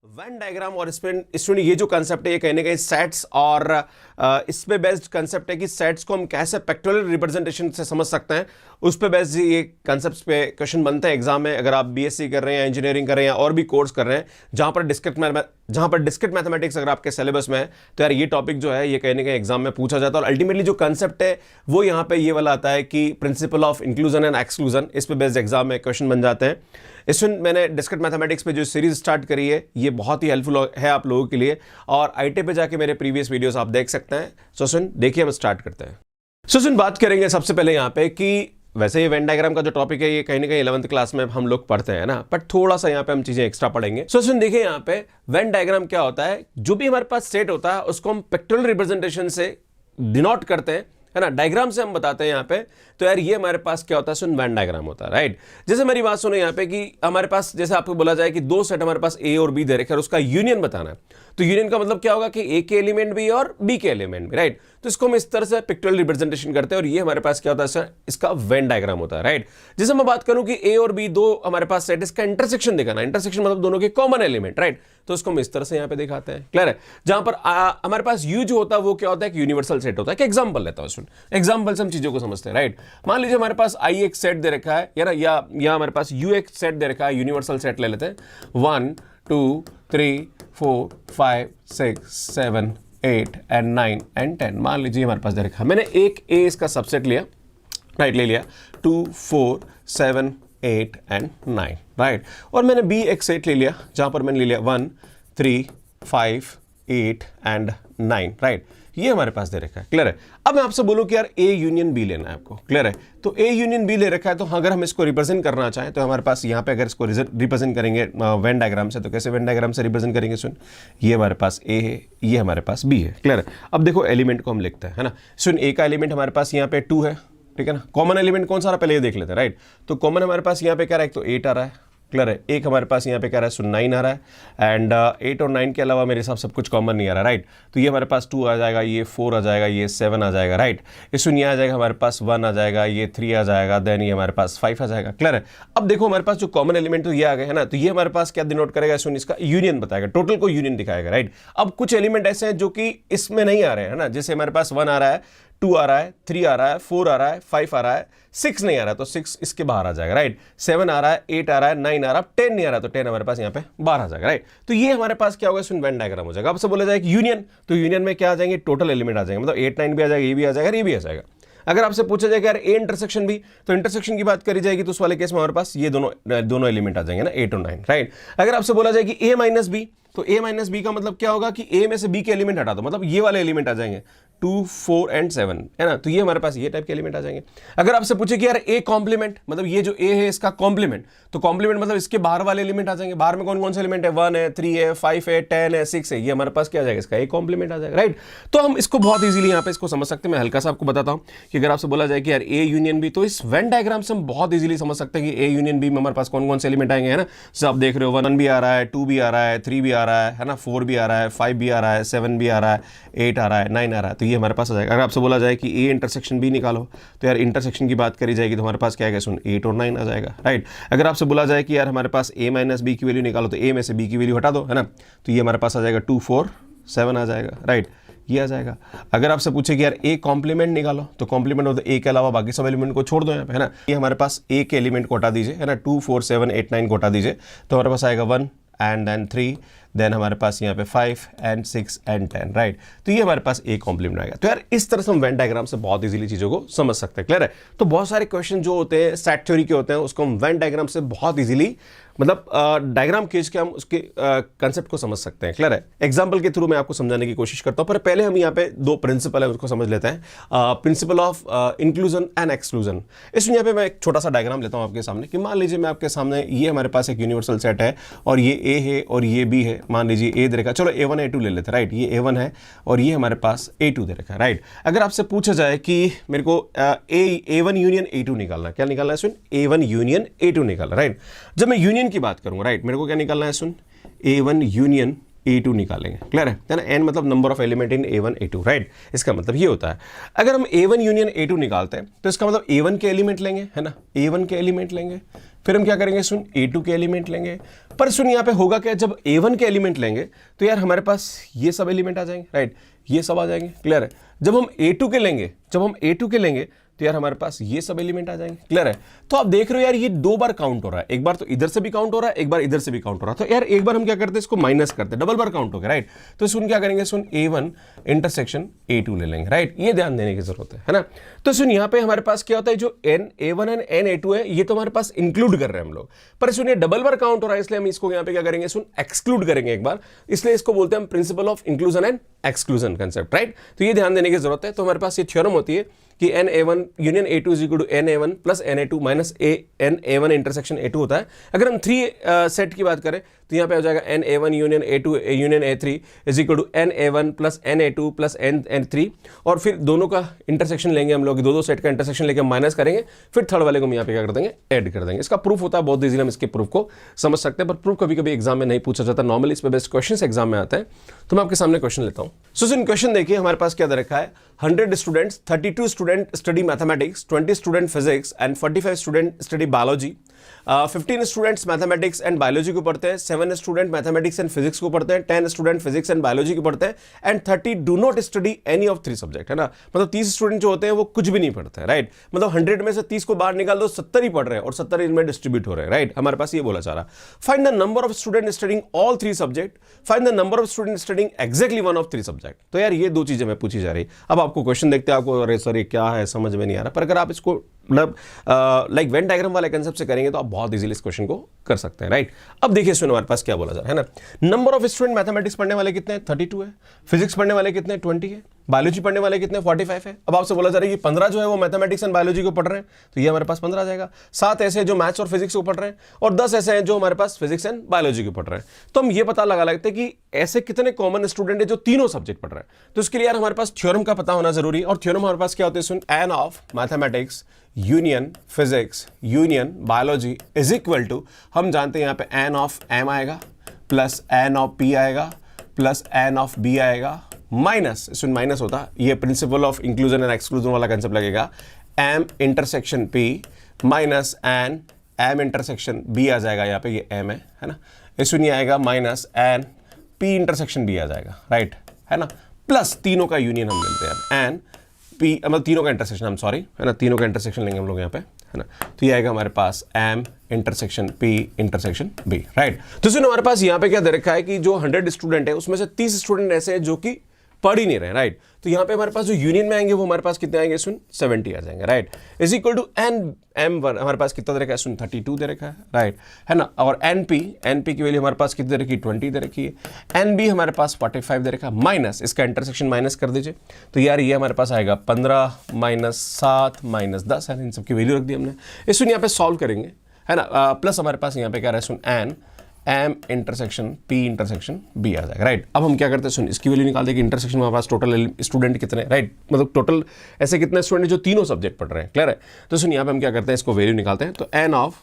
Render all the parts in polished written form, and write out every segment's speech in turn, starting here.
Venn diagram और student ये जो कंसेप्ट है ये कहीं ना कहीं सेट्स और इस पे बेस्ड कंसेप्ट है कि सेट्स को हम कैसे पिक्टोरियल रिप्रेजेंटेशन से समझ सकते हैं। उस पे बेस्ड ये कंसेप्ट पे क्वेश्चन बनते हैं एग्जाम में। अगर आप बीएससी कर रहे हैं, इंजीनियरिंग कर रहे हैं और भी कोर्स कर रहे हैं जहां पर डिस्क्रीट मैथमेटिक्स अगर आपके सिलेबस में है तो यार ये टॉपिक जो है ये कहीं ना कहीं एग्जाम में पूछा जाता है। और अल्टीमेटली जो कंसेप्ट है वो यहाँ पे ये वाला आता है कि principal of inclusion and exclusion, इस पे बेस्ड एग्जाम में क्वेश्चन बन जाते हैं। इसमें मैंने डिस्क्रीट मैथमेटिक्स पे जो सीरीज स्टार्ट करी है ये बहुत ही हेल्पफुल है आप लोगों के लिए, और आईटी पे जाके मेरे प्रीवियस वीडियोस आप देख सकते हैं। सो सुन देखिए हम स्टार्ट करते हैं। सो सुन बात करेंगे सबसे पहले यहाँ पे कि वैसे ये वेन डायग्राम का जो टॉपिक है ये कहीं ना कहीं 11th क्लास में हम लोग पढ़ते हैं ना, बट थोड़ा सा यहाँ पे हम चीजें एक्स्ट्रा पढ़ेंगे। सो सुन देखिए यहाँ पे वेन डायग्राम क्या होता है, जो भी हमारे पास सेट होता है उसको हम पिक्टोरियल रिप्रेजेंटेशन से डिनोट करते हैं, है ना, डायग्राम से हम बताते हैं यहाँ पे। तो यार ये हमारे पास क्या होता है, सुन वेन डायग्राम होता है, राइट। जैसे मेरी बात सुनो यहाँ पे कि हमारे पास जैसे आपको बोला जाए कि दो सेट हमारे पास ए और बी दे रखे और उसका यूनियन बताना है, तो यूनियन का मतलब क्या होगा कि ए के एलिमेंट भी और बी के एलिमेंट भी, राइट। तो इसको हम इस तरह से पिक्टोरियल रिप्रेजेंटेशन करते हैं और ये हमारे पास क्या होता है, इसका वेन डायग्राम होता है, राइट। जैसे मैं बात करूं कि ए और बी दो हमारे पास सेट, इसका इंटरसेक्शन दिखाना, इंटरसेक्शन मतलब दोनों के कॉमन एलिमेंट, राइट। तो उसको हम इस तरह से यहाँ पे दिखाते हैं, क्लियर है। जहां पर हमारे पास यू जो होता है वो क्या होता है, एक यूनिवर्सल सेट होता है। कि एग्जांपल लेता हूं, एग्जांपल से हम चीजों को समझते हैं, राइट। मान लीजिए हमारे पास आई एक सेट दे रखा है या हमारे पास यू एक सेट दे रखा है, यूनिवर्सल सेट ले लेते हैं। 1 2 3 4 5 6 7 8 and 9 and 10 मान लीजिए हमारे पास दे रखा है। मैंने एक ए इसका सबसेट लिया, राइट, ले लिया 2 4 7 8 and 9, राइट। और मैंने बी एक सेट ले लिया जहां पर मैंने ले लिया 1 3 5 8 and 9, राइट। ये हमारे पास दे रखा है, क्लियर है। अब मैं आपसे बोलूं कि यार ए यूनियन बी लेना है आपको, क्लियर है। तो ए यूनियन बी ले रखा है, तो अगर हम इसको रिप्रेजेंट करना चाहें तो हमारे पास यहाँ पे अगर इसको रिप्रेजेंट करेंगे वेन डायग्राम से, तो कैसे वेन डायग्राम से रिप्रेजेंट करेंगे, सुन ये हमारे पास ए है, ये हमारे पास बी है, क्लियर है। अब देखो एलिमेंट को हम लिखते हैं, है ना। सुन ए का एलिमेंट हमारे पास यहाँ पे 2 है, ठीक है ना। कॉमन एलिमेंट कौन सा रहा पहले ये देख लेते हैं, राइट। तो कॉमन हमारे पास यहाँ पे क्या रहा है, एक तो 8 आ रहा है, क्लियर है। एक हमारे पास यहाँ पे क्या रहा है, सुन 9 आ रहा है, एंड 8 और 9 के अलावा मेरे हिसाब सब कुछ कॉमन नहीं आ रहा, राइट। तो ये हमारे पास 2 आ जाएगा, ये 4 आ जाएगा, ये 7 आ जाएगा, राइट। इस सुन ये आ जाएगा हमारे पास 1 आ जाएगा, ये 3 आ जाएगा, देन ये हमारे पास 5 आ जाएगा, क्लियर है। अब देखो हमारे पास जो कॉमन एलिमेंट तो ये आ गए, है ना। तो ये हमारे पास क्या डिनोट करेगा, सुन इसका यूनियन बताएगा, टोटल को यूनियन दिखाएगा, राइट। अब कुछ एलिमेंट ऐसे हैं जो कि इसमें नहीं आ रहे हैं, है ना। जैसे हमारे पास 1 आ रहा है, 2 आ रहा है, 3 आ रहा है, 4 आ रहा है, 5 आ रहा है, 6 नहीं आ रहा है तो 6 इसके बाहर आ जाएगा, राइट। 7 आ रहा है, 8 आ रहा है, 9 आ रहा है, 10 नहीं आ रहा है तो 10 हमारे पास यहाँ पे बाहर आ जाएगा, राइट। तो ये हमारे पास क्या होगा, सुन वेन डायग्राम हो जाएगा। आपसे बोला जाएगा यूनियन, तो यूनियन में क्या आ जाएंगे, टोटल एलिमेंट आ जाएंगे, मतलब 8 9 भी आ जाएगा, ये भी आ जाएगा, ये भी आ जाएगा। अगर आपसे पूछा जाएगा यार ए इंटरसेक्शन भी, तो इंटरसेक्शन की बात करी जाएगी तो उस वाले केस में हमारे पास ये दोनों एलिमेंट आ जाएंगे ना, 8 और 9, राइट। अगर आपसे बोला जाए कि ए माइनस बी, तो ए माइनस बी का मतलब क्या होगा कि ए में से बी के एलिमेंट हटा दो, मतलब ये वाले एलिमेंट आ जाएंगे 2 4 and 7, है ना। तो ये हमारे पास ये टाइप के एलिमेंट आ जाएंगे। अगर आपसे पूछे कि यार ए कॉम्प्लीमेंट, मतलब ये जो ए है इसका कॉम्प्लीमेंट, तो कॉम्प्लीमेंट मतलब इसके बाहर वाले एलिमेंट आ जाएंगे। बाहर में कौन कौन से एलिमेंट है, 1 है, 3 है, 5 है, 10 है, 6 है, ये हमारे पास क्या आ जाएगा, इसका ए कॉम्प्लीमेंट आ जाएगा, राइट। तो हम इसको बहुत इजीली यहाँ पे इसको समझ सकते हैं। मैं हल्का सा आपको बताता हूँ कि अगर आपसे बोला जाए कि यार ए यूनियन बी, तो इस वेन डायग्राम से हम बहुत इजीली समझ सकते हैं कि ए यूनियन बी में हमारे पास कौन कौन से एलिमेंट आएंगे, है ना। जैसे आप देख रहे हो 1 भी आ रहा है, 2 भी आ रहा है, 3 भी आ रहा है ना, 4 भी आ रहा है, 5 भी आ रहा है, 7 भी आ रहा है, 8 आ रहा है, 9 आ रहा है, तो ये हमारे पास आ जाएगा। अगर आपसे बोला जाए कि ए इंटरसेक्शन बी निकालो, तो यार इंटरसेक्शन की बात करी जाएगी तो हमारे पास क्या है, सुन 8 और 9 आ जाएगा, राइट। अगर आपसे बोला जाए कि यार हमारे पास ए माइनस बी की वैल्यू निकालो, तो ए में से बी की वैल्यू हटा दो, है ना। तो ये हमारे पास आ जाएगा 2 4 7 आ जाएगा, राइट, ये आ जाएगा। अगर आपसे पूछे कि यार ए कॉम्प्लीमेंट निकालो, तो कॉम्प्लीमेंट हो तो ए के अलावा बाकी सब एलिमेंट को छोड़ दो यहाँ पे, है ना। ये हमारे पास ए के एलिमेंट को हटा दीजिए, है ना, 2 4 7 8 9 को हटा दीजिए, तो हमारे पास आएगा 1 एंड देन 3, देन हमारे पास यहाँ पे 5 and 6 and 10, राइट। तो ये हमारे पास एक कॉम्प्लीमेंट आएगा। तो यार इस तरह से हम वेन डायग्राम से बहुत इजीली चीजों को समझ सकते हैं, क्लियर है। तो बहुत सारे क्वेश्चन जो होते हैं सेट थ्योरी के होते हैं, उसको हम वेन डायग्राम से बहुत इजीली, मतलब डायग्राम खींच के हम उसके कंसेप्ट को समझ सकते हैं, क्लियर है। एग्जाम्पल के थ्रू मैं आपको समझाने की कोशिश करता हूँ, पर पहले हम यहाँ पे दो प्रिंसिपल है उसको समझ लेते हैं। Principal of inclusion and exclusion. इसमें यहाँ पे मैं एक छोटा सा डायग्राम लेता हूँ आपके सामने कि मान लीजिए मैं आपके सामने ये हमारे पास एक यूनिवर्सल सेट है और ये ए है और ये बी है। मान लीजिए ए दे रखा, चलो A1 A2 ले लेते हैं, राइट। ये A1 है और ये हमारे पास A2 दे रखा है, राइट। अगर आपसे पूछा जाए कि मेरे को A1 यूनियन A2 निकालना, क्या निकालना है, सुन A1 यूनियन A2 निकालना, राइट। जब मैं यूनियन की बात करूंगा, राइट, मेरे को क्या निकालना है, सुन A1 यूनियन A2 निकालेंगे, क्लियर है ना। n मतलब number of element in A1 A2, right. इसका मतलब ये होता है अगर हम A1 यूनियन A2 निकालते हैं तो इसका मतलब A1 के एलिमेंट लेंगे, है ना, A1 के एलिमेंट लेंगे, फिर हम क्या करेंगे सुन A2 के एलिमेंट लेंगे। पर सुन यहाँ पे होगा क्या, जब A1 के एलिमेंट लेंगे तो यार हमारे पास ये सब एलिमेंट आ जाएंगे, राइट, ये सब आ जाएंगे, क्लियर है। जब हम A2 के लेंगे तो यार हमारे पास ये सब एलिमेंट आ जाएंगे, क्लियर है। तो आप देख रहे हो यार ये दो बार काउंट हो रहा है, एक बार तो इधर से भी काउंट हो रहा है, एक बार इधर से भी काउंट हो रहा है। तो यार एक बार हम क्या करते हैं, इसको माइनस करते हैं, डबल बार काउंट हो गया, राइट। तो सुन क्या करेंगे, सुन A1 इंटरसेक्शन A2 ले लेंगे, राइट। ये ध्यान देने की जरूरत है ना। तो सुन यहाँ पे हमारे पास क्या होता है, जो A1 एंड A2 है ये तो हमारे पास इंक्लूड कर रहे हैं हम लोग, पर सुनिए डबल बार काउंट हो रहा है इसलिए हम इसको यहाँ पे क्या करेंगे, सुन एक्सक्लूड करेंगे एक बार, इसलिए इसको बोलते हैं हम principal of inclusion and exclusion concept, right. तो ये ध्यान देने की जरूरत है। तो हमारे पास ये थ्योरम होती है कि NA1 union A2 is equal to NA1 plus NA2 minus NA1 intersection A2 होता है। अगर हम 3 सेट की बात करें तो यहाँ पे हो जाएगा NA1 union A2 union A3 is equal to NA1 plus NA2 plus N3, और फिर दोनों का इंटरसेक्शन लेंगे हम लोग, दो सेट का इंटरसेक्शन लेके माइनस करेंगे, फिर थर्ड वाले को हम यहाँ पे क्या कर देंगे, ऐड कर देंगे। इसका प्रूफ होता है बहुत इजीली, हम इसके प्रूफ को समझ सकते हैं, पर प्रूफ कभी कभी एग्जाम में नहीं पूछा जाता, नॉर्मली इस पे बेस्ट क्वेश्चन एग्जाम में आते हैं। तो मैं आपके सामने क्वेश्चन लेता हूँ। सो सुन क्वेश्चन देखिए, हमारे पास क्या दे रखा है, 100 students, 32 student study mathematics, 20 student physics and 45 student study biology. 15 students mathematics and biology को पढ़ते हैं, 7 स्टूडेंट मैथमेटिक्स एंड फिजिक्स को पढ़ते हैं, 10 स्टूडेंट फिजिक्स एंड बायोलॉजी को पढ़ते हैं, and 30 do not study any of 3 subject, है ना। मतलब 30 स्टूडेंट जो होते हैं वो कुछ भी नहीं पढ़ते हैं, राइट। मतलब 100 में से 30 को बाहर निकाल दो, 70 ही पढ़ रहे हैं और 70 इनमें डिस्ट्रीब्यूट हो रहे हैं, राइट। हमारे पास ये बोला जा रहा है, find the number of student studying all 3 subject, find the number of student studying exactly 1 of 3 subject. तो यार ये दो चीजें मैं पूछी जा रही। अब आपको क्वेश्चन देखते हैं, आपको अरे सर ये क्या है समझ में नहीं आ रहा, पर अगर आप इसको मतलब लाइक वेन डायग्राम वाले कंसेप्ट से करेंगे तो आप बहुत इजीली इस क्वेश्चन को कर सकते हैं, राइट। अब देखिए सुनो हमारे पास क्या बोला जा रहा है ना, नंबर ऑफ स्टूडेंट मैथमेटिक्स पढ़ने वाले कितने हैं, 32 है, फिजिक्स पढ़ने वाले कितने 20 है, बायोलॉजी पढ़ने वाले कितने 45 है। अब आपसे बोला जा रहा है कि 15 जो है वो मैथमेटिक्स एंड बायोलॉजी को पढ़ रहे हैं, तो ये हमारे पास 15 आ जाएगा। 7 ऐसे हैं जो मैथ्स और फिजिक्स को पढ़ रहे हैं, और 10 ऐसे हैं जो हमारे पास फिजिक्स एंड बायोलॉजी को पढ़ रहे हैं। तो हम ये पता लगा लेते हैं कि ऐसे कितने कॉमन स्टूडेंट है जो तीनों सब्जेक्ट पढ़ रहे हैं। तो इसके लिए यार हमारे पास थ्योरम का पता होना जरूरी है, और थ्योरम हमारे पास क्या होते हैं, सुन, n of mathematics union physics union biology is equal to, हम जानते हैं यहाँ पे एन ऑफ एम आएगा प्लस एन ऑफ पी आएगा प्लस एन ऑफ बी आएगा माइनस, इसमें माइनस होता, ये principle of inclusion and exclusion वाला कंसेप्ट लगेगा, M intersection P minus n M intersection B आ जाएगा, यहाँ पे ये एम है ना, इसमें आएगा minus n P intersection B आ जाएगा, राइट, है ना, प्लस तीनों का यूनियन हम लेते हैं एन पी, मतलब तीनों का इंटरसेक्शन, हम सॉरी, है ना, तीनों का इंटरसेक्शन लेंगे हम लोग यहाँ पे, है ना। तो ये आएगा हमारे पास M intersection P intersection B, right. तो सुनो हमारे पास यहाँ पे क्या दे रखा है कि जो 100 स्टूडेंट है उसमें से 30 स्टूडेंट ऐसे हैं जो कि पढ़ ही नहीं रहे, राइट। तो यहाँ पे हमारे पास जो यूनियन में आएंगे वो हमारे पास कितने आएंगे, सुन 70 आ जाएंगे, right, is equal to N M one हमारे पास कितना दे रखा है, सुन 32 दे रखा है, राइट, है ना। और एन पी की वैल्यू हमारे पास कितनी दे रखी है, 20 दे रखी है, एन बी हमारे पास 45 दे रखा है, माइनस इसका इंटरसेक्शन माइनस कर दीजिए, तो यार ये हमारे पास आएगा 15 माइनस 7 माइनस 10, है ना, इन सबकी वैल्यू रख दी हमने। इस सुन यहाँ पे सॉल्व करेंगे, है ना, प्लस हमारे पास यहाँ पे क्या रहा है, सुन n M intersection P intersection B आ जाएगा, राइट। अब हम क्या करते हैं, सुन इसकी वैल्यू निकाल दें कि इंटरसेक्शन में हमारे पास टोटल स्टूडेंट कितने, राइट, मतलब टोटल ऐसे कितने स्टूडेंट जो तीनों सब्जेक्ट पढ़ रहे हैं, क्लियर है। तो सुन यहाँ पे हम क्या करते हैं, इसको वैल्यू निकालते हैं, तो N of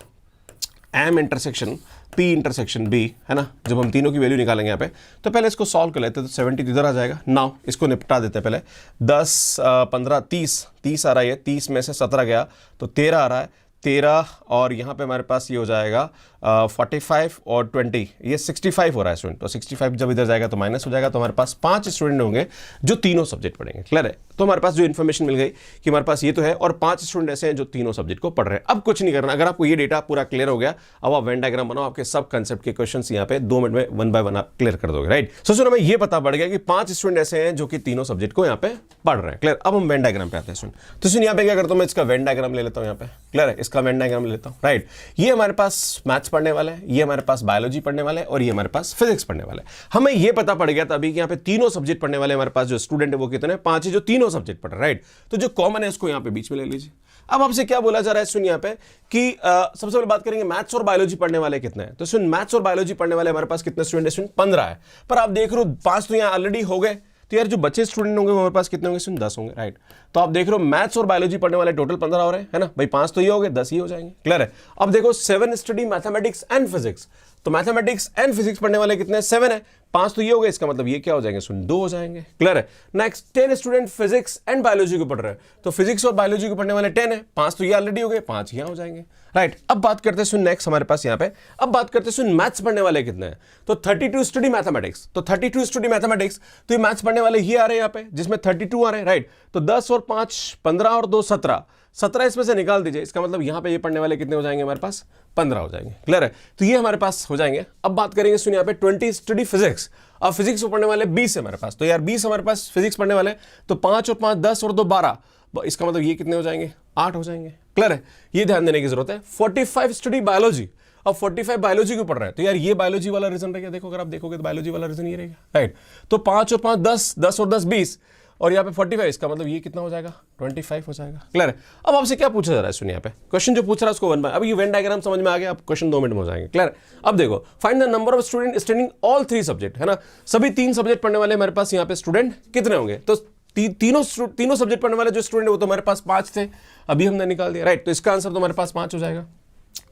M intersection P intersection B, है ना, जब हम तीनों की वैल्यू निकालेंगे यहाँ पे, तो पहले इसको सॉल्व कर लेते हैं, तो 70 इधर आ जाएगा। नाउ इसको निपटा देते हैं, पहले 10 15 30 आ रहा है, 30 में से 17 गया तो 13 आ रहा है, 13 और यहाँ पे हमारे पास ये हो जाएगा 45 और 20, ये 65 हो रहा है स्टूडेंट। तो 65 जब इधर जाएगा तो माइनस हो जाएगा, तो हमारे पास 5 स्टूडेंट होंगे जो तीनों सब्जेक्ट पढ़ेंगे, क्लियर है। तो हमारे पास जो इन्फॉर्मेशन मिल गई कि हमारे पास ये तो है, और 5 स्टूडेंट ऐसे हैं जो तीनों सब्जेक्ट को पढ़ रहे हैं। अब कुछ नहीं करना, अगर आपको ये डेटा पूरा क्लियर हो गया, अब आप वेन डायग्राम बनाओ, आपके सब कंसेप्ट के क्वेश्चन यहाँ पे 2 मिनट में 1 बाय 1 आप क्लियर कर दोगे, राइट। सो सुनो, हमें ये पता पड़ गया कि 5 स्टूडेंट ऐसे हैं जो कि तीनों सब्जेक्ट को यहाँ पे पढ़ रहे हैं, क्लियर। अब हम वेन डायग्राम पे आते हैं, सुन। तो सुन यहाँ पे क्या करता हूँ, मैं इसका वेन डायग्राम ले लेता हूँ यहाँ पे, क्लियर है, इसका वेन डायग्राम ले लेता हूँ, राइट। ये हमारे पास मैथ्स पढ़ने वाला है, ये हमारे पास बायोलॉजी पढ़ने वाले हैं, और ये हमारे पास फिजिक्स पढ़ने वाले हैं। हमें ये पता पड़ गया था अभी कि यहाँ पे तीनों सब्जेक्ट पढ़ने वाले हमारे पास जो स्टूडेंट है वो कितने, 5 है जो तीनों सब्जेक्ट पढ़ रहे हैं, राइट। तो जो कॉमन है उसको यहाँ पे बीच में ले लीजिए। अब आपसे क्या बोला जा रहा है, सुन यहाँ पे कि सबसे पहले बात करेंगे मैथ्स और बायोलॉजी पढ़ने वाले कितने हैं। तो सुन मैथ्स और बायोलॉजी पढ़ने वाले हमारे पास कितने स्टूडेंट है, सुन 15 है, पर आप देख रहे हो 5 तो यहाँ ऑलरेडी हो गए, तो यार जो बच्चे स्टूडेंट होंगे हमारे पास कितने होंगे, सुन 10 होंगे, राइट। तो आप देख रहे हो मैथ्स और बायोलॉजी पढ़ने वाले टोटल 15 हो रहे हैं, है ना भाई, 5 तो ये हो गए, 10 ही हो जाएंगे, क्लियर है। अब देखो 7 स्टडी मैथमेटिक्स एंड फिजिक्स, तो मैथमेटिक्स एंड फिजिक्स पढ़ने वाले कितने 7 है, 5 तो ये हो गए, इसका मतलब ये क्या हो जाएंगे सुन 2 हो जाएंगे। क्लियर है। Next 10 student physics and biology को पढ़ रहे हैं, तो फिजिक्स और बायोलॉजी को पढ़ने वाले 10 है, 5 तो ये ऑलरेडी हो गए, 5 यहां हो जाएंगे। राइट, अब बात करते हैं सुन नेक्स्ट हमारे पास यहाँ पे, अब बात करते हैं सुन मैथ्स पढ़ने वाले कितने हैं, तो 32 स्टडी मैथमेटिक्स, तो 32 स्टडी मैथमेटिक्स, तो ये मैथ्स पढ़ने वाले ये आ रहे हैं यहाँ पे जिसमें 32 आ रहे हैं। राइट, तो 10 और 5 15 और 2 17, 17 इसमें से निकाल दीजिए, इसका मतलब यहाँ पे ये पढ़ने वाले कितने हो जाएंगे हमारे पास 15 हो जाएंगे। क्लियर है, तो ये हमारे पास हो जाएंगे। अब बात करेंगे सुन यहाँ पे 20 स्टडी फिजिक्स, अब फिजिक्स को पढ़ने वाले 20 है हमारे पास, तो यार 20 हमारे पास फिजिक्स पढ़ने वाले, तो 5 और 5 10 और 2 12, इसका मतलब ये कितने हो जाएंगे 8 हो जाएंगे। क्लियर है, ये ध्यान देने की जरूरत है। 45 स्टडी बायोलॉजी, अब 45 बायोलॉजी को पढ़ रहे हैं, तो यार ये बायोलॉजी वाला रीजन रहेगा, देखो अगर आप देखोगे तो बायोलॉजी वाला रीजन ये रहेगा। राइट, तो 5 और 5 10, 10 और 10 20, और यहाँ पे 45, इसका मतलब ये कितना हो जाएगा 25 हो जाएगा। क्लियर है। अब आपसे क्या पूछा जा रहा है सुनिए, यहाँ पे क्वेश्चन जो पूछ रहा है उसको 1 बाय, अब ये वेन डायग्राम समझ में आ गया, अब क्वेश्चन 2 मिनट में हो जाएंगे। क्लियर, अब देखो find the number of student studying all 3 subject, है ना, सभी 3 सब्जेक्ट पढ़ने वाले हमारे पास यहाँ पे स्टूडेंट कितने होंगे, तो तीनों सब्जेक्ट पढ़ने वाले जो स्टूडेंट है वो तो हमारे पास 5 थे, अभी हमने निकाल दिया। राइट, तो इसका आंसर तो हमारे पास 5 हो जाएगा।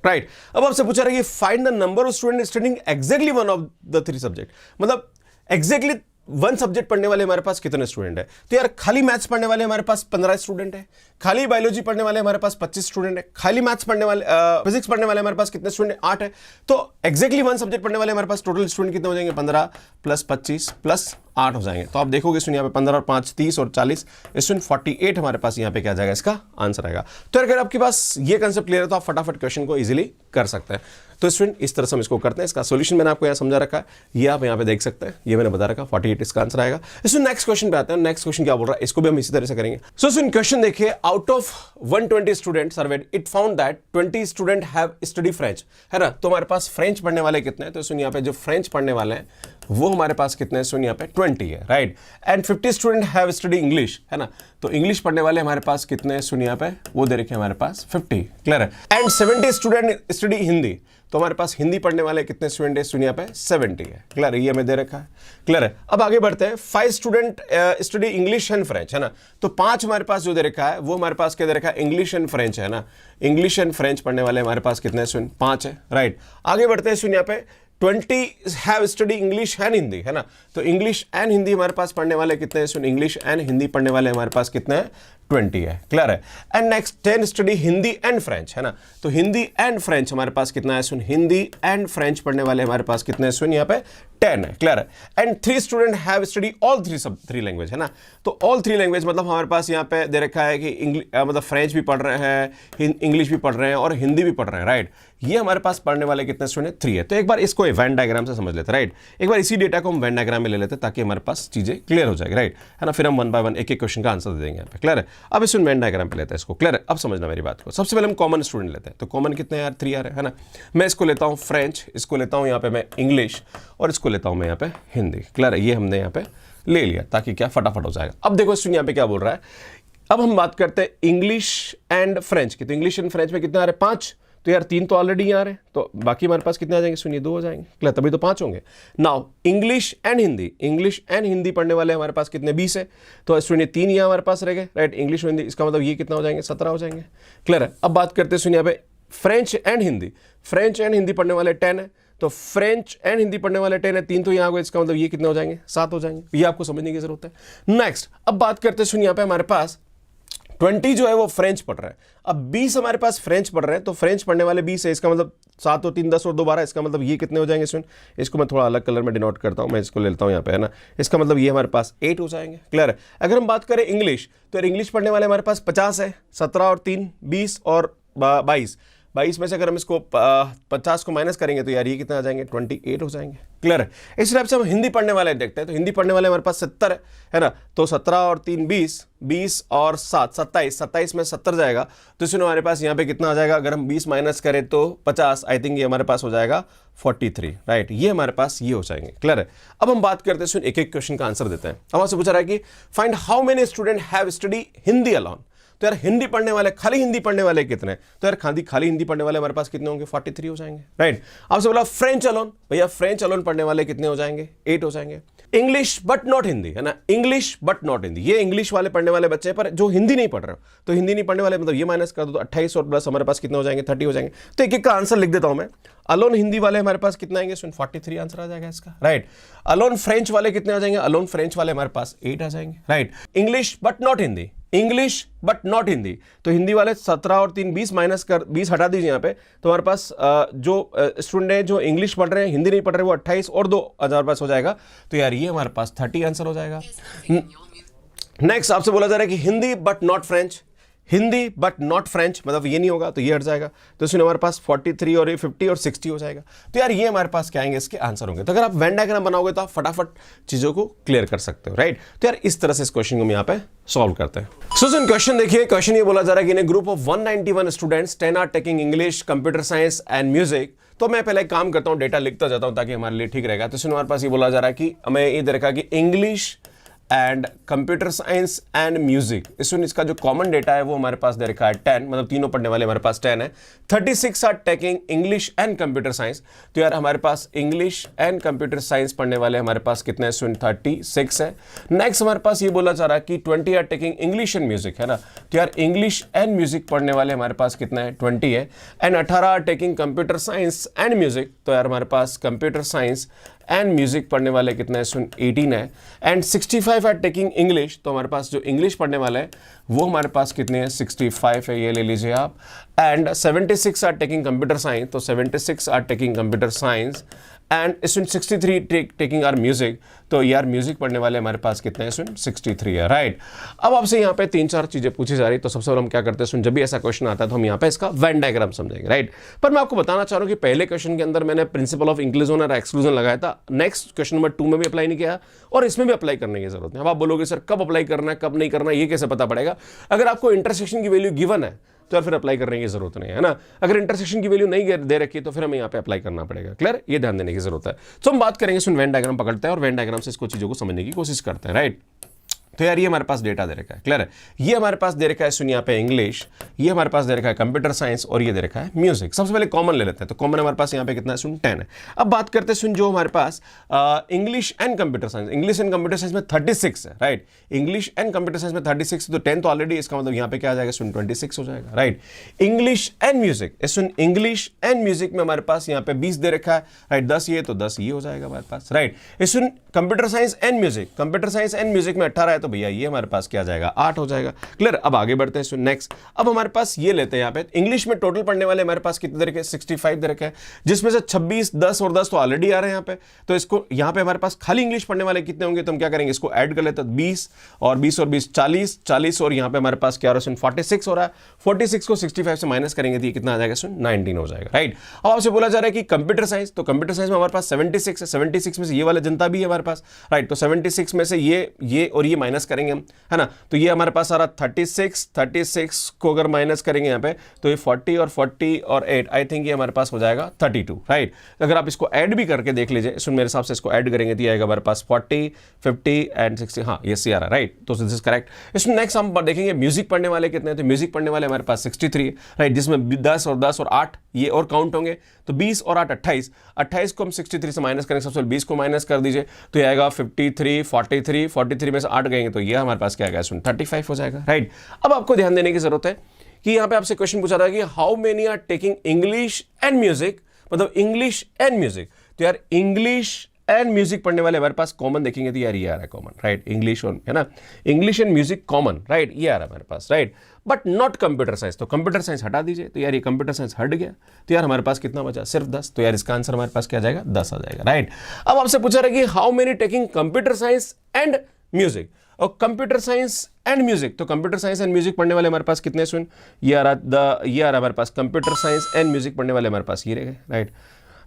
राइट, अब आपसे पूछा रहा है कि find the number of student studying exactly one of the 3 subject, मतलब एग्जैक्टली 1 सब्जेक्ट पढ़ने वाले हमारे पास कितने स्टूडेंट है, तो यार खाली मैथ्स पढ़ने वाले हमारे पास 15 स्टूडेंट है, खाली बायोलॉजी पढ़ने वाले हमारे पास 25 स्टूडेंट है, खाली मैथ्स पढ़ने वाले फिजिक्स पढ़ने वाले हमारे पास कितने स्टूडेंट 8 है, तो एग्जैक्टली 1 सब्जेक्ट पढ़ने वाले हमारे पास टोटल स्टूडेंट कितने हो जाएंगे 15 प्लस 25 प्लस 8 हो जाएंगे। तो आप देखोगे सुन यहाँ पे 15 और 5 30 और 40 इसमें 48 हमारे पास यहाँ पे क्या जाएगा, इसका आंसर आएगा। तो अगर आपके पास ये कंसेप्ट क्लियर है तो आप फटाफट क्वेश्चन को इजीली कर सकते हैं। तो स्टूडेंट इस तरह से हम इसको करते हैं, इसका सॉल्यूशन मैंने आपको यहाँ समझा रखा है, ये आप यहाँ पे देख सकते हैं, ये मैंने बता रखा 48 इसका आंसर आएगा। इसमें नेक्स्ट क्वेश्चन पे आते हैं, नेक्स्ट क्वेश्चन क्या बोल रहा है इसको भी हम इसी तरह से करेंगे। सो सुन क्वेश्चन देखिए, out of 120 student served it found that 20 student have study French, है ना, तो हमारे पास फ्रेंच पढ़ने वाले कितने हैं, तो सुन यहाँ पे जो फ्रेंच पढ़ने वाले हैं वो हमारे पास कितने हैं, सुन यहाँ पे 20 है। Right, and 50 student have study English, है ना, तो इंग्लिश पढ़ने वाले हमारे पास कितने हैं, सुन यहाँ पे वो दे रखे हमारे पास 50। क्लियर है, एंड 70 स्टूडेंट स्टडी हिंदी, तो हमारे पास हिंदी पढ़ने वाले कितने स्टूडेंट है, सुन यहाँ पे 70 है। क्लियर है, ये हमें दे रखा है। क्लियर है, अब आगे बढ़ते हैं। 5 student study English and French, है ना, तो 5 हमारे पास जो दे रखा है वो हमारे पास क्या दे रखा है, इंग्लिश एंड फ्रेंच, है ना, इंग्लिश एंड फ्रेंच पढ़ने वाले हमारे पास कितने सुन 5 है। राइट, आगे बढ़ते हैं सुन यहाँ पे 20 have study English and Hindi, है ना, तो इंग्लिश एंड हिंदी हमारे पास पढ़ने वाले कितने हैं, सुन इंग्लिश एंड हिंदी पढ़ने वाले हमारे पास कितने हैं 20 है। क्लियर है, and next 10 study Hindi and French, है ना, तो हिंदी एंड फ्रेंच हमारे पास कितना है, सुन हिंदी एंड फ्रेंच पढ़ने वाले हमारे पास कितने हैं, सुन यहाँ पे 10 है। क्लियर है, and 3 student have study all 3 language, है ना, तो ऑल 3 लैंग्वेज मतलब हमारे पास यहाँ पे दे रखा है कि मतलब फ्रेंच भी पढ़ रहे हैं, इंग्लिश भी पढ़ रहे हैं और हिंदी भी पढ़ रहे हैं। राइट, ये हमारे पास पढ़ने वाले कितने स्टूडेंट 3 है। तो एक बार इसको वेन डायग्राम से समझ लेते हैं। राइट, एक बार इसी डेटा को हम वेन डायग्राम में ले लेते हैं ताकि हमारे पास चीजें क्लियर हो जाएगी। राइट, है ना, फिर हम 1 बाय 1 एक क्वेश्चन का आंसर दे देंगे यहाँ पे। क्लियर है, अब इस वेन डायग्राम पे लेते हैं इसको। क्लियर है, अब समझना मेरी बात को। सबसे पहले हम कॉमन स्टूडेंट लेते हैं, तो कॉमन कितने यार 3 आ रहे हैं, है ना, मैं इसको लेता हूँ फ्रेंच, इसको लेता हूँ यहाँ पे मैं इंग्लिश और इसको लेता हूँ मैं यहाँ पे हिंदी। क्लियर है, ये हमने यहाँ पे ले लिया ताकि क्या फटाफट हो जाएगा। अब देखो यहाँ पे क्या बोल रहा है, अब हम बात करते हैं इंग्लिश एंड फ्रेंच की, तो इंग्लिश एंड फ्रेंच में कितने आ रहे हैं 5, तो यार 3 तो ऑलरेडी आ रहे हैं, तो बाकी हमारे पास कितने आ जाएंगे, सुनिए 2 हो जाएंगे। क्लियर, तभी तो 5 होंगे। नाउ इंग्लिश एंड हिंदी पढ़ने वाले हमारे पास कितने 20 है, तो सुनिए 3 यहाँ हमारे पास रह गए। राइट, इंग्लिश और हिंदी, इसका मतलब ये कितना हो जाएंगे 17 हो जाएंगे। क्लियर है, अब बात करते हैं सुनिए यहाँ पे फ्रेंच एंड हिंदी पढ़ने वाले 10 है, तो फ्रेंच एंड हिंदी पढ़ने वाले 10 है, 3 तो यहाँ गए, इसका मतलब ये कितने हो जाएंगे 7 हो जाएंगे। ये आपको समझने की जरूरत है। नेक्स्ट, अब बात करते हैं सुनिए यहाँ पे हमारे पास 20 जो है वो फ्रेंच पढ़ रहा है, अब 20 हमारे पास फ्रेंच पढ़ रहे हैं, तो फ्रेंच पढ़ने वाले 20 है, इसका मतलब 7 और 3 10 और 2 12, इसका मतलब ये कितने हो जाएंगे सुन, इसको मैं थोड़ा अलग कलर में डिनोट करता हूँ, मैं इसको ले लेता हूँ यहाँ पे, है ना, इसका मतलब ये हमारे पास 8 हो जाएंगे। क्लियर है, अगर हम बात करें इंग्लिश, तो इंग्लिश पढ़ने वाले हमारे पास 50 है, 17 और 3 20 और 22 में से अगर हम इसको 50 को माइनस करेंगे तो यार ये कितना आ जाएंगे 28 हो जाएंगे। क्लियर है, इस टाइप से हम हिंदी पढ़ने वाले देखते हैं, तो हिंदी पढ़ने वाले हमारे पास 70 है ना, तो 17 और 3 20 और 7 27 में 70 जाएगा, तो इसमें हमारे पास यहाँ पे कितना आ जाएगा, अगर हम 20 माइनस करें तो 50, आई थिंक ये हमारे पास हो जाएगा 43। राइट, ये हमारे पास ये हो जाएंगे। क्लियर है, अब हम बात करते हैं एक क्वेश्चन का आंसर देते हैं। अब आपसे पूछा रहा है कि find how many student have study Hindi alone, तो यार हिंदी पढ़ने वाले, खाली हिंदी पढ़ने वाले कितने, तो यार खाली हिंदी पढ़ने वाले हमारे पास कितने होंगे, 43 हो जाएंगे, राइट। आपसे बोला फ्रेंच अलोन, भैया फ्रेंच अलोन पढ़ने वाले कितने हो जाएंगे, 8 हो जाएंगे। इंग्लिश बट नॉट हिंदी, है ना, इंग्लिश बट नॉट हिंदी, ये इंग्लिश वाले पढ़ने वाले बच्चे हैं, पर जो हिंदी नहीं पढ़ रहे हो, तो हिंदी नहीं पढ़ने वाले मतलब ये माइनस कर दो तो 28 और प्लस हमारे पास कितने हो जाएंगे, 30 हो जाएंगे। तो एक एक का आंसर लिख देता हूं मैं। अलोन हिंदी वाले हमारे पास कितना आएंगे, 43 आंसर आ जाएगा इसका, राइट। अलोन फ्रेंच वाले कितने आ जाएंगे, अलोन फ्रेंच वाले हमारे पास 8 आ जाएंगे, right. English but not Hindi, English but not Hindi, तो हिंदी वाले 17 और 3 20 माइनस कर 20 हटा दीजिए यहाँ पे, तो हमारे पास जो स्टूडेंट है जो इंग्लिश पढ़ रहे हैं हिंदी नहीं पढ़ रहे, वो 28 और 2 हमारे पास हो जाएगा। तो यार ये हमारे पास 30 आंसर हो जाएगा। नेक्स्ट आपसे बोला जा रहा है कि Hindi but not French, Hindi but not French, मतलब ये नहीं होगा तो ये हट जाएगा, तो इसमें हमारे पास 43 और 50 और 60 हो जाएगा। तो यार ये हमारे पास क्या आएंगे, इसके आंसर होंगे। तो अगर आप वेन डायग्राम बनाओगे तो आप फटाफट चीजों को क्लियर कर सकते हो, राइट। तो यार इस तरह से इस क्वेश्चन को हम यहाँ पे सॉल्व करते हैं। सुन क्वेश्चन देखिए, क्वेश्चन ये बोला जा रहा है कि in a group of 191 students 10 are taking English, computer science and music. तो मैं पहले एक काम करता हूँ, डेटा लिखता जाता हूँ ताकि हमारे लिए ठीक रहेगा। तो इसमें हमारे पास ये बोला जा रहा है कि हमें ये दे रखा कि English and computer science and music, इसमें इसका जो कॉमन डेटा है वो हमारे पास दे रखा है 10, मतलब तीनों पढ़ने वाले हमारे पास 10 है। 36 are taking English and computer science, तो यार हमारे पास इंग्लिश एंड कंप्यूटर साइंस पढ़ने वाले हमारे पास कितने हैं, 36 है। नेक्स्ट हमारे पास ये बोला जा रहा है कि 20 are taking English and music, है ना, तो यार इंग्लिश एंड म्यूजिक पढ़ने वाले हमारे पास कितना है, 20 है। And 18 are taking computer science and music, तो यार हमारे पास कंप्यूटर साइंस एंड म्यूजिक पढ़ने वाले कितने हैं, 18 है। एंड 65 आर टेकिंग इंग्लिश, तो हमारे पास जो इंग्लिश पढ़ने वाले हैं वो हमारे पास कितने हैं, 65 है, ये ले लीजिए आप। And 76 are taking computer science, तो 76 are taking computer science and इसमें 63 टेकिंग आर म्यूजिक, तो यार म्यूजिक पढ़ने वाले हमारे पास कितने हैं, 63 है, राइट। अब आपसे यहाँ पे 3-4 चीजें पूछी जा रही, तो सबसे पहले हम क्या करते हैं, जब भी ऐसा क्वेश्चन आता है तो हम यहाँ पे इसका वेन डायग्राम समझेंगे, राइट। पर मैं आपको बताना चाह रहा हूँ कि पहले क्वेश्चन के अंदर मैंने प्रिंसिपल ऑफ इंक्लूजन और एक्सक्लूजन लगाया था, नेक्स्ट क्वेश्चन नंबर 2 में भी अप्लाई नहीं किया और इसमें भी अप्लाई करने की जरूरत है। अब आप बोलोगे सर कब अप्लाई करना है, कब नहीं करना है, ये कैसे पता पड़ेगा। अगर आपको इंटरसेक्शन की वैल्यू गिवन है तो यार फिर अप्लाई करने की जरूरत नहीं है ना। अगर इंटरसेक्शन की वैल्यू नहीं दे रखी तो फिर हमें यहाँ पे अप्लाई करना पड़ेगा, क्लियर, ये ध्यान देने की जरूरत है। तो हम बात करेंगे, सुन वेन डायग्राम पकड़ते हैं और वेन डायग्राम से इसको चीजों को समझने की कोशिश करते हैं, राइट। तो यार ये हमारे पास डेटा दे रखा है, क्लियर है, ये हमारे पास दे रखा है, सुन यहाँ पे इंग्लिश, ये हमारे पास दे रखा है कंप्यूटर साइंस और ये दे रखा है म्यूजिक। सबसे पहले कॉमन ले लेते हैं, तो कॉमन हमारे पास यहाँ पे कितना है, सुन 10 है। अब बात करते हैं सुन जो हमारे पास English and computer science, English and computer science में 36 है, right. English and computer science में 36, तो 10 तो ऑलरेडी, इसका मतलब यहाँ पे क्या आ जाएगा, सुन 26 हो जाएगा, right. English and music, soon English and music में हमारे पास यहाँ पे 20 दे रखा है, राइट, 10 ये तो 10 ये हो जाएगा हमारे पास, राइट। सुन computer science and music, computer science and music में 18 है, तो भैया ये हमारे पास क्या जाएगा, 8 हो जाएगा, क्लियर। अब आगे बढ़ते हैं, नेक्स्ट अब हमारे पास ये लेते हैं यहाँ पे इंग्लिश में टोटल पढ़ने वाले हमारे पास कितने दे रखे हैं, 65 दे रखे हैं, जिसमें से 26 10 और 10 तो ऑलरेडी आ रहे हैं यहाँ पे। तो इसको यहाँ पे हमारे पास खाली इंग्लिश पढ़ने वाले कितने होंगे, तो हम क्या करेंगे, इसको ऐड कर लेते हैं, 20 और 20 और 20 40 और यहाँ पे हमारे पास क्या हो रहा है, 46 हो रहा है। 46 को 65 से माइनस करेंगे तो ये कितना आ जाएगा, 19 हो जाएगा, राइट। अब आपसे बोला जा रहा है कि कंप्यूटर साइंस, तो कंप्यूटर साइंस में हमारे पास 76 है, 76 में से ये वाला जनता भी है हमारे पास, राइट। तो 76 में से ये और ये माइनस करेंगे हम, है ना, तो ये हमारे पास आ रहा 36 को अगर माइनस करेंगे यहाँ पे तो ये 40 और 8 आई थिंक ये हमारे पास हो जाएगा 32, राइट। अगर आप इसको ऐड भी करके देख लीजिए, इसमें मेरे हिसाब से इसको ऐड करेंगे तो ये आएगा हमारे पास 40 50 एंड 60, हाँ ये सी आ रहा है, राइट। तो दिस इज करेक्ट। इसमें नेक्स्ट हम देखेंगे म्यूजिक पढ़ने वाले कितने हैं, तो म्यूजिक पढ़ने वाले हमारे पास 63, राइट, जिसमें 10 और 8 ये और काउंट होंगे, तो 20 और 8 28 को हम 63 से माइनस करेंगे, सबसे 20 को माइनस कर दीजिए तो ये आएगा 53 43 में से 8 गएंगे तो ये हमारे पास क्या आएगा, 35 हो जाएगा, राइट। अब आपको ध्यान देने की जरूरत है कि यहां पे आपसे क्वेश्चन पूछा रहा है कि how many are taking English and music, मतलब इंग्लिश एंड म्यूजिक। तो यार इंग्लिश एंड म्यूजिक पढ़ने वाले हमारे पास कॉमन देखेंगे तो यार ये आ रहा है कॉमन, राइट, इंग्लिश और, है ना, English and music common, right, ये आ रहा है हमारे पास, right. But not computer science, तो कंप्यूटर साइंस हटा दीजिए, तो यार ये कंप्यूटर साइंस हट गया, तो यार हमारे पास कितना बचा, सिर्फ 10, तो यार इसका आंसर हमारे पास क्या जाएगा, 10 आ जाएगा, राइट। अब आपसे पूछा रहा है कि how many taking computer science and music, और कंप्यूटर साइंस एंड म्यूजिक, तो कंप्यूटर साइंस एंड म्यूजिक पढ़ने वाले हमारे पास कितने, सुन ये आ रहा हमारे पास कंप्यूटर साइंस एंड म्यूजिक पढ़ने वाले हमारे पास ये रह गए, राइट,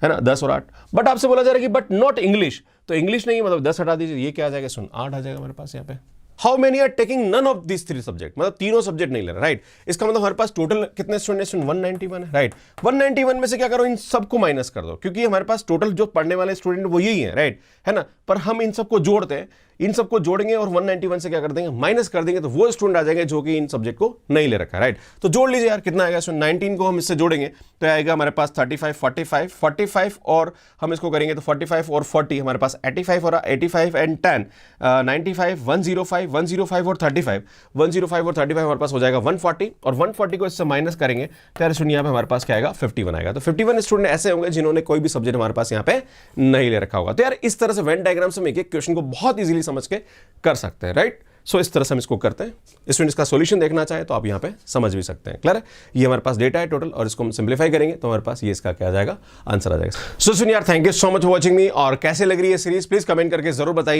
है ना, 10 और 8। बट आपसे बोला जा रहा है कि बट नॉट इंग्लिश, तो इंग्लिश नहीं, मतलब 10 हटा दीजिए, ये क्या आ जाएगा, सुन 8 आ जाएगा हमारे पास यहाँ पे। How many are taking none of this 3 subject, मतलब तीनों सब्जेक्ट नहीं ले रहा, राइट। इसका मतलब हमारे पास टोटल कितने स्टूडेंट, 191 है, राइट। 191 में से क्या करो, इन सबको माइनस कर दो, क्योंकि हमारे पास टोटल जो पढ़ने वाले स्टूडेंट वो यही है, राइट, है ना, पर हम इन सबको जोड़ते हैं, इन सबको जोड़ेंगे और 191 से क्या कर देंगे, माइनस कर देंगे, तो वो स्टूडेंट आ जाएंगे जो कि इन सब्जेक्ट को नहीं ले रखा है, राइट। तो जोड़ लीजिए यार, कितना आएगा इसमें, 19 को हम इससे जोड़ेंगे तो आएगा हमारे पास 35, 45, 45 और हम इसको करेंगे तो 45 और 40 हमारे पास 85 और 85 एंड 10 95, 105, 105 और 35, 105 और 35 हमारे पास हो जाएगा 140 और 140 को इससे माइनस करेंगे तो यार स्टूडेंट यहाँ पे हमारे पास क्या आएगा, 51 आएगा। तो 51 स्टूडेंट ऐसे होंगे जिन्होंने कोई भी सब्जेक्ट हमारे पास यहाँ पे नहीं ले रखा होगा। तो यार इस तरह से वेन डायग्राम से हम एक एक क्वेश्चन को बहुत इजीली समझ के कर सकते हैं, राइट। सो इस तरह से हम इसको करते हैं। स्टूडेंट इसका सॉल्यूशन देखना चाहे तो आप यहाँ पे समझ भी सकते हैं, क्लियर है। ये हमारे पास डेटा है टोटल और इसको हम सिंप्लीफाई करेंगे तो हमारे पास ये इसका क्या आ जाएगा, आंसर आ जाएगा। सो सुनिए यार, thank you so much for watching मी, और कैसे लग रही है सीरीज प्लीज कमेंट करके जरूर बताइए।